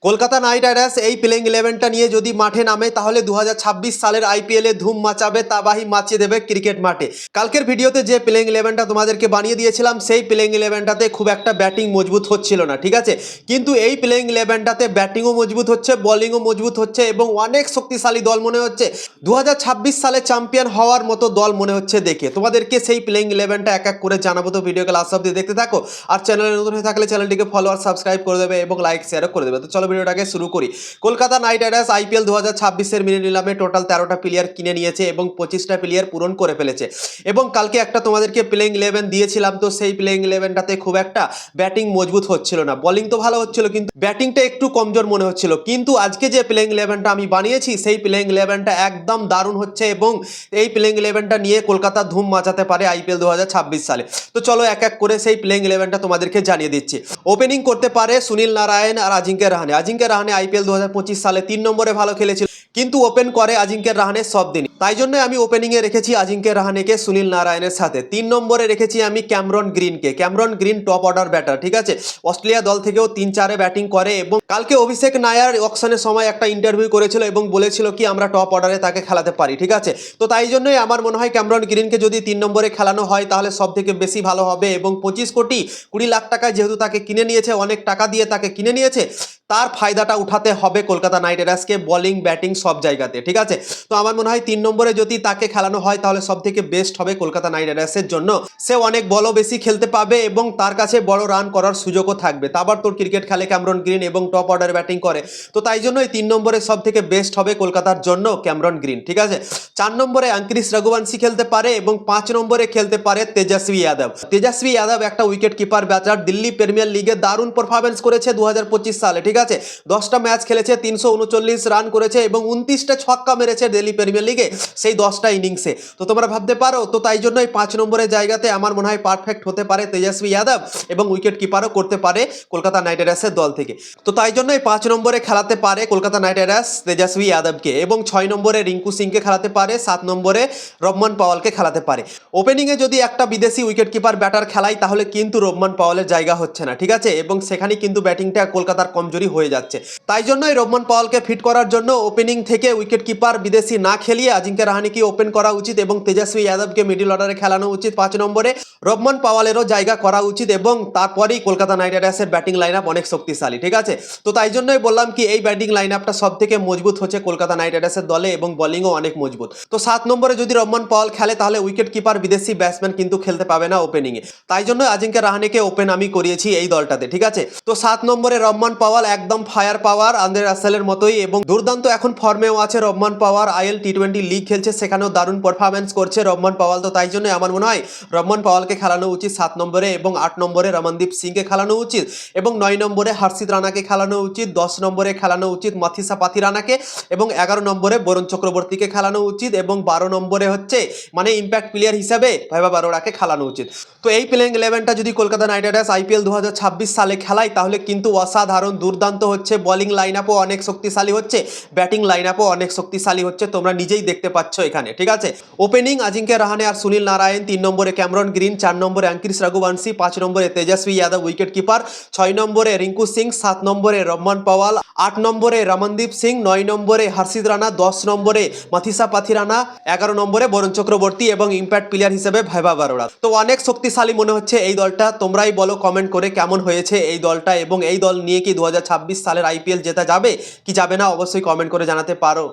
Kolkata night Riders এই playing ইলেভেনটা নিয়ে যদি মাঠে নামে তাহলে 2026 সালের আইপিএলে ধুম মাচাবে, তাবাহি মাচিয়ে দেবে ক্রিকেট মাঠে। কালকের ভিডিওতে যে প্লেইং ইলেভেনটা তোমাদেরকে বানিয়ে দিয়েছিলাম সেই প্লেইং ইলেভেনটাতে খুব একটা ব্যাটিং মজবুত হচ্ছিল না, ঠিক আছে। কিন্তু এই প্লেইং ইলেভেনটাতে ব্যাটিংও মজবুত হচ্ছে, বোলিংও মজবুত হচ্ছে এবং অনেক শক্তিশালী দল মনে হচ্ছে। 2026 সালে চ্যাম্পিয়ন হওয়ার মতো দল মনে হচ্ছে দেখে। তোমাদেরকে সেই প্লেইং ইলেভেনটা এক এক করে জানাবো, তো ভিডিওকে লাস্ট অব্দি দেখতে থাকো। আর চ্যানেলে নতুন হয়ে থাকলে চ্যানেলটিকে ফলো আর সাবস্ক্রাইব করে দেবে এবং লাইক শেয়ারও করে দেবে। তো চলো ভিডিওটাকে শুরু করি। Kolkata night Riders IPL 2026 mini নিলামে টোটাল 13টা প্লেয়ার কিনে নিয়েছে এবং 25টা প্লেয়ার পূরণ করে ফেলেছে। এবং কালকে একটা তোমাদেরকে প্লেইং ইলেভেন দিয়েছিলাম, তো সেই প্লেইং ইলেভেনটাতে খুব একটা ব্যাটিং মজবুত হচ্ছিল না। বোলিং তো ভালো হচ্ছিল কিন্তু ব্যাটিংটা একটু কমজোর মনে হচ্ছিল। কিন্তু আজকে যে প্লেইং ইলেভেনটা আমি বানিয়েছি সেই প্লেইং ইলেভেনটা একদম দারুণ হচ্ছে এবং এই প্লেইং ইলেভেনটা নিয়ে কলকাতা ধুম মাচাতে পারে আইপিএল 2026 সালে। তো চলো এক এক করে সেই প্লেইং ইলেভেনটা তোমাদেরকে জানিয়ে দিচ্ছি। ওপেনিং করতে পারে সুনীল নারায়ণ আর আজিঙ্ক্য রাহানে। আজিঙ্ক্য রাহানে আইপিএল 2025 সালে 3 নম্বরে ভালো খেলেছিল, কিন্তু ওপেন করে আজিঙ্ক্য রাহানে সব দিন। তাই জন্য আমি ওপেনিংয়ে রেখেছি আজিঙ্ক্য রাহানেকে সুনীল নারায়ণের সাথে। 3 নম্বরে রেখেছি আমি ক্যামরন গ্রিনকে। Cameron Green top order batter, ঠিক আছে। অস্ট্রেলিয়া দল থেকেও 3-4-এ ব্যাটিং করে এবং কালকে অভিষেক নায়ার অকশনের সময় একটা ইন্টারভিউ করেছিল এবং বলেছিল কি আমরা টপ অর্ডারে তাকে খেলাতে পারি, ঠিক আছে। তো তাই জন্যই আমার মনে হয় ক্যামরন গ্রিনকে যদি 3 নম্বরে খেলানো হয় তাহলে সব থেকে বেশি ভালো হবে। এবং 25 কোটি 20 লাখ টাকায় যেহেতু তাকে কিনে নিয়েছে, অনেক টাকা দিয়ে তাকে কিনে নিয়েছে, তার ফায়দাটা উঠাতে হবে কলকাতা নাইট রাইডার্সকে বোলিং ব্যাটিং সব জায়গাতে, ঠিক আছে। তো আমার মনে হয় 3 নম্বরে যদি তাকে খেলানো হয় তাহলে সব থেকে বেস্ট হবে কলকাতা নাইট রাইডার্সের জন্য। সে অনেক বলও বেশি খেলতে পাবে এবং তার কাছে বড় রান করার সুযোগও থাকবে। তারপর তোর ক্রিকেট খেলে ক্যামরন গ্রিন এবং টপ অর্ডার ব্যাটিং করে, তো তাই জন্য এই 3 নম্বরে সব থেকে বেস্ট হবে কলকাতার জন্য ক্যামরন গ্রিন, ঠিক আছে। 4 নম্বরে আঙ্কিরিশ রঘুবংশী খেলতে পারে এবং 5 নম্বরে খেলতে পারে তেজস্বী যাদব। তেজস্বী যাদব একটা wicket keeper batter, Delhi premier লিগে দারুণ পারফরমেন্স করেছে 2025 সালে, ঠিক আছে। 10টা ম্যাচ খেলেছে, 339 রান করেছে এবং 29টা ছক্কা মেরেছে দিল্লি প্রিমিয়ার লিগে সেই 10টা ইনিংসে। তো তোমরা ভাবতে পারো, তো তাই জন্য এই 5 নম্বরের জায়গাতে আমার মনে হয় পারফেক্ট হতে পারে তেজস্বী যাদব এবং উইকেট কিপারও করতে পারে কলকাতা নাইট রাইডার্সের দল থেকে। তো তাই জন্য এই 5 নম্বরে খেলাতে পারে কলকাতা নাইট রাইডার্স তেজস্বী যাদবকে এবং 6 নম্বরে রিঙ্কু সিংকে খেলাতে পারে, 7 নম্বরে রহমান পাওয়ালকে খেলাতে পারে। ওপেনিংয়ে যদি একটা বিদেশি উইকেট কিপার ব্যাটার খেলাই তাহলে কিন্তু রহমান পাওয়ালের জায়গা হচ্ছে না, ঠিক আছে। এবং সেখানে কিন্তু ব্যাটিংটা কলকাতার কমজোরি হয়ে যাচ্ছে। তাই জন্যই রহমান পাওয়ালকে ফিট করার জন্য ওপেনিং থেকে উইকেট কিপার বিদেশি না খেলিয়ে আজিঙ্ক্য রাহানেকে ওপেন করা উচিত এবং তেজস্বী যাদবকে মিডল অর্ডারে খেলানো উচিত 5 নম্বরে। রহমান পাওয়ালেরও জায়গা করা উচিত এবং তারপরেই কলকাতা নাইট রাইডার্সের ব্যাটিং লাইন আপ অনেক শক্তিশালী, ঠিক আছে। তো তাই জন্যই বললাম কি এই ব্যাটিং লাইন আপটা সব থেকে মজবুত হচ্ছে কলকাতা নাইট রাইডার্সের দলে এবং বোলিংও অনেক মজবুত। তো 7 নম্বরে যদি রহমান পাওয়াল খেলে তাহলে উইকেট কিপার বিদেশি ব্যাটসম্যান কিন্তু খেলতে পাবে না ওপেনিংয়ে। তাই জন্য আজিঙ্ক্য রাহানেকে ওপেন আমি করিয়েছি এই দলটাতে, ঠিক আছে। তো 7 নম্বরে রহমান পাওয়াল একদম ফায়ার পাওয়ার আন্দ্রে রাসেলের মতোই এবং দুর্দান্ত এখন ফর্মেও আছে রহমান পাওয়াল। আইএল টি20 লিগ খেলছে, সেখানেও দারুণ পারফরমেন্স করছে রহমান পাওয়াল। তো তাই জন্য আমার মনে হয় রহমান পাওয়ালকে খেলানো উচিত 7 নম্বরে এবং 8 নম্বরে রমনদীপ সিংকে খেলানো উচিত এবং 9 নম্বরে হর্ষিত রানাকে খেলানো উচিত, 10 নম্বরে খেলানো উচিত মাথিসা পাথিরানাকে এবং 11 নম্বরে বরুণ চক্রবর্তীকে খেলানো উচিত এবং 12 নম্বরে হচ্ছে মানে ইম্প্যাক্ট প্লেয়ার হিসাবে ভাইবা বারোড়াকে খেলানো উচিত। তো এই প্লেইং ইলেভেনটা যদি কলকাতা নাইট রাইডার্স আইপিএল 2026 সালে খেলায় তাহলে কিন্তু অসাধারণ দুর্দান্ত হচ্ছে। বোলিং লাইন আপও অনেক শক্তিশালী হচ্ছে, ব্যাটিং লাইন আপও অনেক শক্তিশালী হচ্ছে, তোমরা নিজেই দেখতে পাচ্ছ এখানে, ঠিক আছে। ওপেনিং আজিঙ্ক্য রাহানে আর সুনীল নারায়ণ, 3 নম্বরে ক্যামরন গ্রিন, 4 নম্বরে আঙ্কিরিশ রঘুবংশী, 5 নম্বরে তেজস্বী যাদব উইকেট কিপার, 6 নম্বরে রিঙ্কু সিং, 7 নম্বরে রহমান পাওয়াল, 8 নম্বরে রমনদীপ সিং, 9 নম্বরে হর্ষিত রানা, 10 নম্বরে মাথিসা পাথিরানা, 11 নম্বরে বরুণ চক্রবর্তী এবং ইম্প্যাক্ট প্লেয়ার হিসেবে ভাইবা বারোড়া। তো অনেক শক্তিশালী মনে হচ্ছে এই দলটা। তোমরাই বলো কমেন্ট করে কেমন হয়েছে এই দলটা এবং এই দল নিয়ে কি 2026 সালের আইপিএল জেতা যাবে কি যাবে না, অবশ্যই কমেন্ট করে জানাতে পারো।